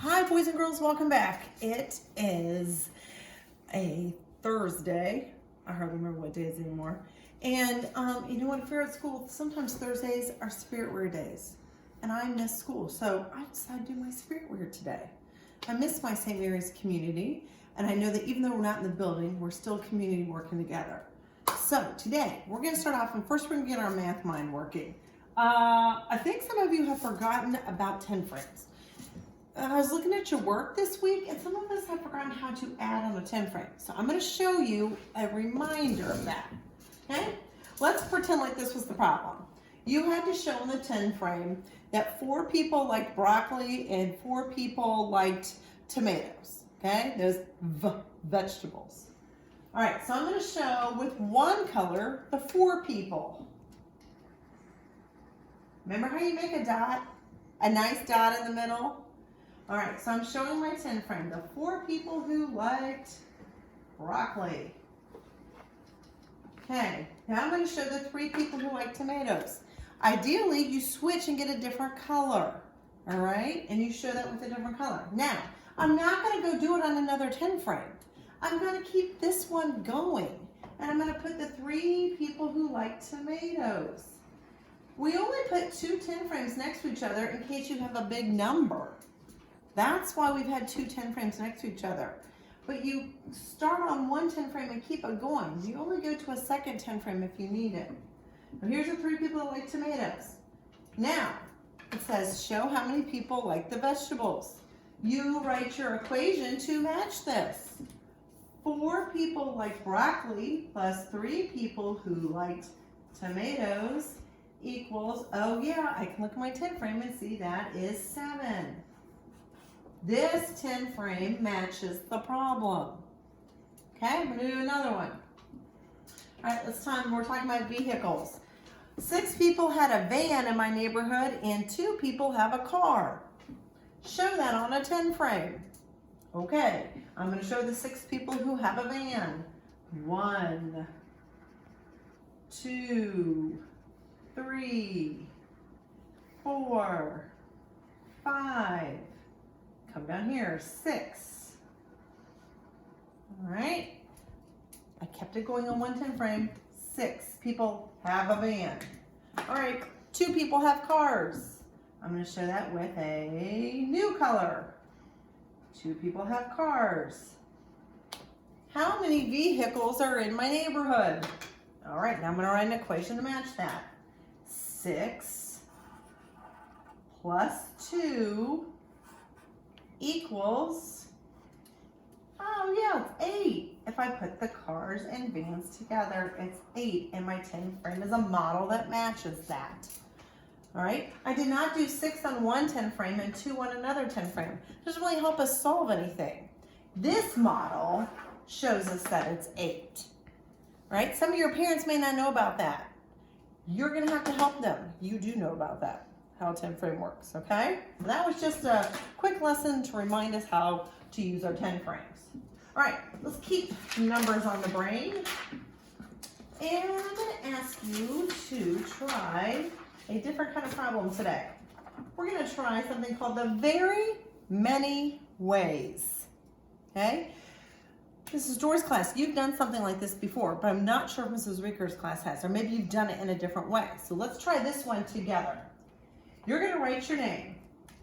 Hi, boys and girls, welcome back. It is a Thursday. I hardly remember what day it is anymore. And you know what, if you're at school, sometimes Thursdays are spirit wear days. And I miss school, so I decided to do my spirit wear today. I miss my St. Mary's community, and I know that even though we're not in the building, we're still community working together. So today, we're gonna start off, and first we're gonna get our math mind working. I think some of you have forgotten about 10 frames. I was looking at your work this week, and some of us have forgotten how to add on a 10 frame. So I'm going to show you a reminder of that. Okay? Let's pretend like this was the problem. You had to show in the 10 frame that 4 people liked broccoli and 4 people liked tomatoes. Okay? Those vegetables. All right, so I'm going to show with one color the 4 people. Remember how you make a dot? A nice dot in the middle? All right, so I'm showing my 10 frame, the 4 people who liked broccoli. Okay, now I'm going to show the 3 people who like tomatoes. Ideally, you switch and get a different color, all right? And you show that with a different color. Now, I'm not going to go do it on another 10 frame. I'm going to keep this one going, and I'm going to put the 3 people who like tomatoes. We only put 2 10 frames next to each other in case you have a big number. That's why we've had 2 10 frames next to each other. But you start on one 10 frame and keep it going. You only go to a second 10 frame if you need it. Now here's the 3 people that like tomatoes. Now, it says show how many people like the vegetables. You write your equation to match this. 4 people like broccoli plus 3 people who liked tomatoes equals, oh yeah, I can look at my 10 frame and see that is 7. This 10 frame matches the problem. Okay, I'm gonna do another one. All right, we're talking about vehicles. 6 people had a van in my neighborhood and 2 people have a car. Show that on a 10 frame. Okay, I'm gonna show the 6 people who have a van. 1, 2, 3, 4, 5. Come down here, 6. All right. I kept it going on one 10 frame. 6 people have a van. All right, 2 people have cars. I'm going to show that with a new color. 2 people have cars. How many vehicles are in my neighborhood? All right, now I'm going to write an equation to match that. 6 plus 2 equals, oh yeah, it's 8. If I put the cars and vans together, it's 8, and my 10 frame is a model that matches that. All right, I did not do 6 on one 10 frame and 2 on another 10 frame. It doesn't really help us solve anything. This model shows us that it's 8. Right? Some of your parents may not know about that. You're gonna have to help them. You do know about that, how 10 frame works, okay? That was just a quick lesson to remind us how to use our 10 frames. All right, let's keep numbers on the brain. And I'm gonna ask you to try a different kind of problem today. We're gonna try something called the very many ways, okay? This is Dora's class. You've done something like this before, but I'm not sure if Mrs. Rieker's class has, or maybe you've done it in a different way. So let's try this one together. You're going to write your name.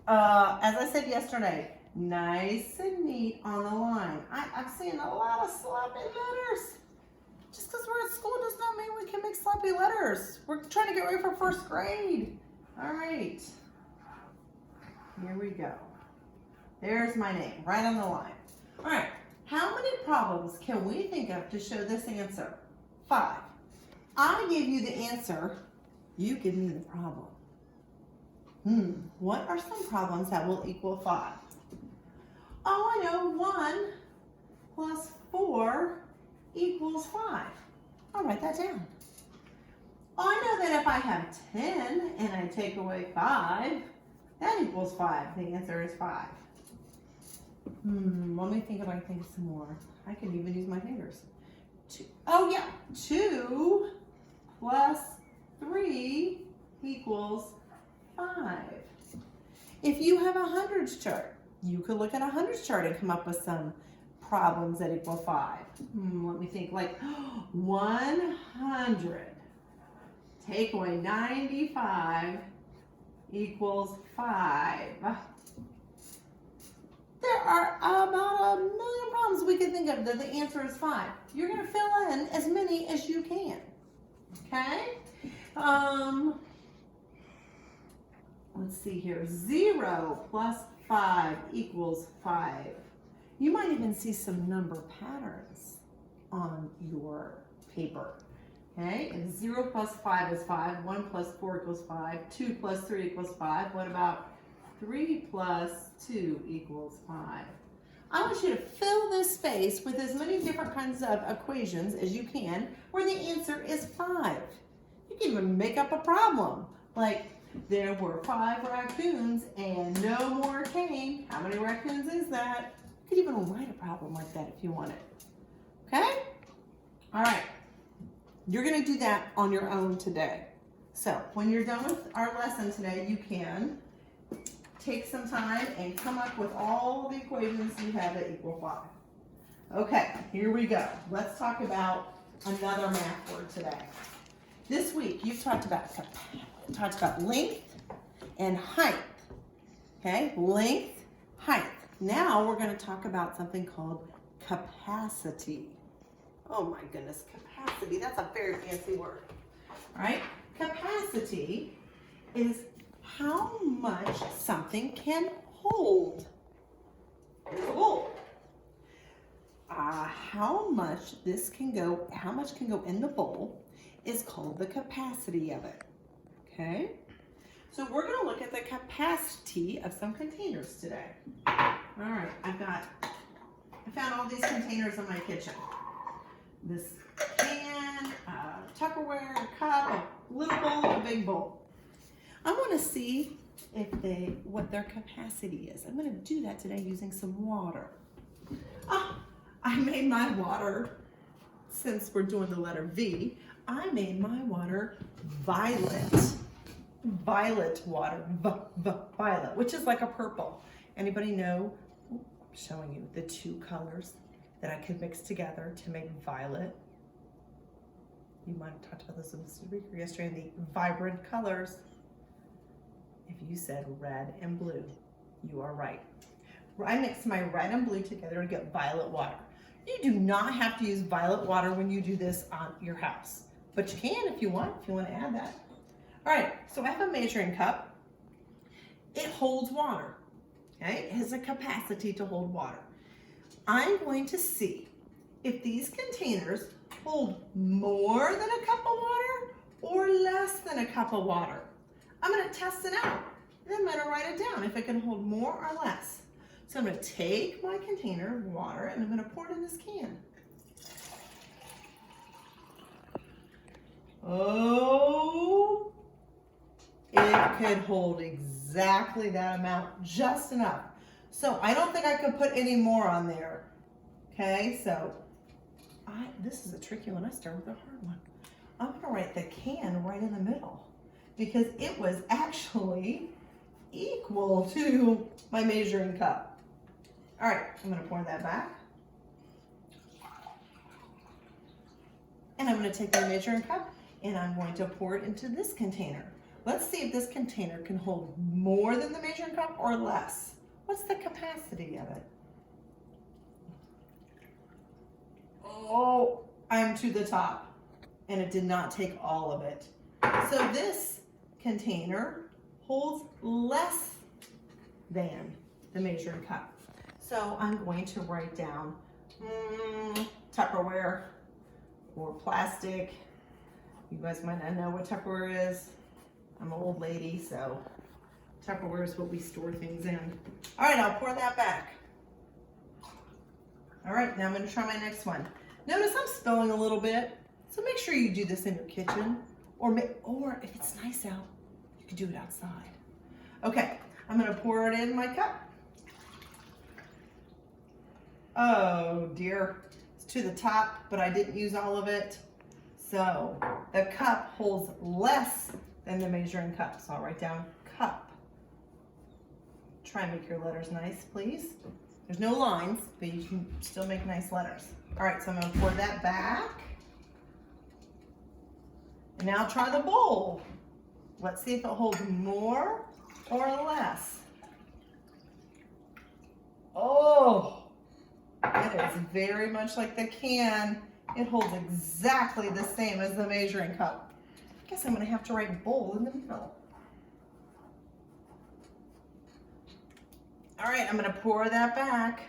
As I said yesterday, nice and neat on the line. I'm seeing a lot of sloppy letters. Just because we're at school does not mean we can make sloppy letters. We're trying to get ready for first grade. All right. Here we go. There's my name, right on the line. All right. How many problems can we think of to show this answer? 5. I give you the answer. You give me the problem. What are some problems that will equal 5? Oh, I know, 1 plus 4 equals 5. I'll write that down. I know that if I have 10 and I take away 5, that equals 5. The answer is 5. Let me think if I can think of some more. I can even use my fingers. 2. Oh yeah, 2 plus 3 equals 5. If you have a hundreds chart, You could look at a hundreds chart and come up with some problems that equal 5. Let me think, like 100 take away 95 equals 5. There are about 1,000,000 problems we can think of that the answer is 5. You're going to fill in as many as you can. Okay? Let's see here. 0 plus 5 equals 5. You might even see some number patterns on your paper. Okay? And 0 plus 5 is 5. 1 plus 4 equals 5. 2 plus 3 equals 5. What about 3 plus 2 equals 5? I want you to fill this space with as many different kinds of equations as you can where the answer is 5. You can even make up a problem. Like, there were 5 raccoons and no more came. How many raccoons is that? You could even write a problem like that if you wanted. Okay? All right. You're going to do that on your own today. So when you're done with our lesson today, you can take some time and come up with all the equations you have that equal 5. Okay, here we go. Let's talk about another math word today. This week, you've talked about length and height. Okay, length, height. Now we're going to talk about something called capacity. Oh my goodness, capacity. That's a very fancy word. All right, capacity is how much something can hold. Here's a bowl. How much can go in the bowl is called the capacity of it. Okay? So we're going to look at the capacity of some containers today. All right, I found all these containers in my kitchen. This can, Tupperware, a cup, a little bowl, a big bowl. I want to see what their capacity is. I'm going to do that today using some water. I made my water, since we're doing the letter V, I made my water violet. Violet water, violet, which is like a purple. Anybody know? I'm showing you the two colors that I could mix together to make violet. You might have talked about this in the week or yesterday, the vibrant colors. If you said red and blue, you are right. I mixed my red and blue together to get violet water. You do not have to use violet water when you do this on your house, but you can if you want to add that. All right, so I have a measuring cup. It holds water, okay? It has a capacity to hold water. I'm going to see if these containers hold more than a cup of water or less than a cup of water. I'm going to test it out. Then I'm going to write it down if it can hold more or less. So I'm going to take my container of water and I'm going to pour it in this can. Oh, it could hold exactly that amount, just enough. So I don't think I could put any more on there. Okay, so this is a tricky one. I started with a hard one. I'm going to write the can right in the middle because it was actually equal to my measuring cup. All right, I'm going to pour that back. And I'm going to take my measuring cup and I'm going to pour it into this container. Let's see if this container can hold more than the measuring cup or less. What's the capacity of it? Oh, I'm to the top and it did not take all of it. So this container holds less than the measuring cup. So I'm going to write down Tupperware or plastic. You guys might not know what Tupperware is. I'm an old lady, so Tupperware is what we store things in. All right, I'll pour that back. All right, now I'm going to try my next one. Notice I'm spilling a little bit, so make sure you do this in your kitchen, or if it's nice out, you can do it outside. Okay, I'm going to pour it in my cup. Oh dear, it's to the top, but I didn't use all of it. So the cup holds less than the measuring cup. So I'll write down cup. Try and make your letters nice, please. There's no lines, but you can still make nice letters. All right, so I'm gonna pour that back. And now try the bowl. Let's see if it holds more or less. Oh, it is very much like the can. It holds exactly the same as the measuring cup. I guess I'm gonna have to write bowl in the middle. All right, I'm gonna pour that back.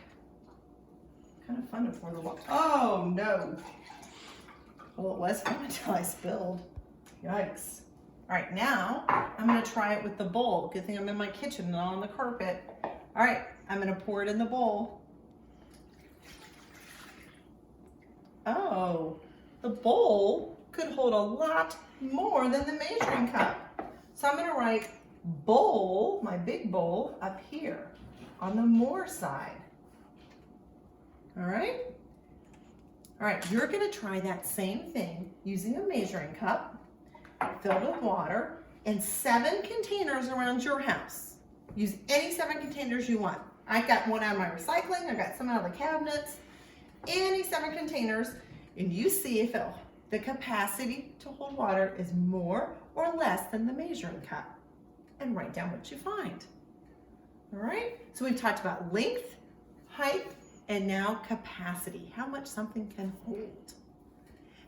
Kind of fun to pour the water. Oh no. Well, it was fun until I spilled. Yikes. All right, now I'm gonna try it with the bowl. Good thing I'm in my kitchen and not on the carpet. All right, I'm gonna pour it in the bowl. Oh, the bowl could hold a lot more than the measuring cup. So I'm gonna write bowl, my big bowl, up here on the more side. All right? All right, you're gonna try that same thing using a measuring cup filled with water and 7 containers around your house. Use any 7 containers you want. I got one out of my recycling, I got some out of the cabinets, any 7 containers, and you see if the capacity to hold water is more or less than the measuring cup, and write down what you find. All right, so we've talked about length, height, and now capacity, how much something can hold.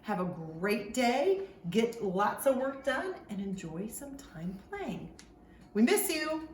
Have a great day, get lots of work done, and enjoy some time playing. We miss you.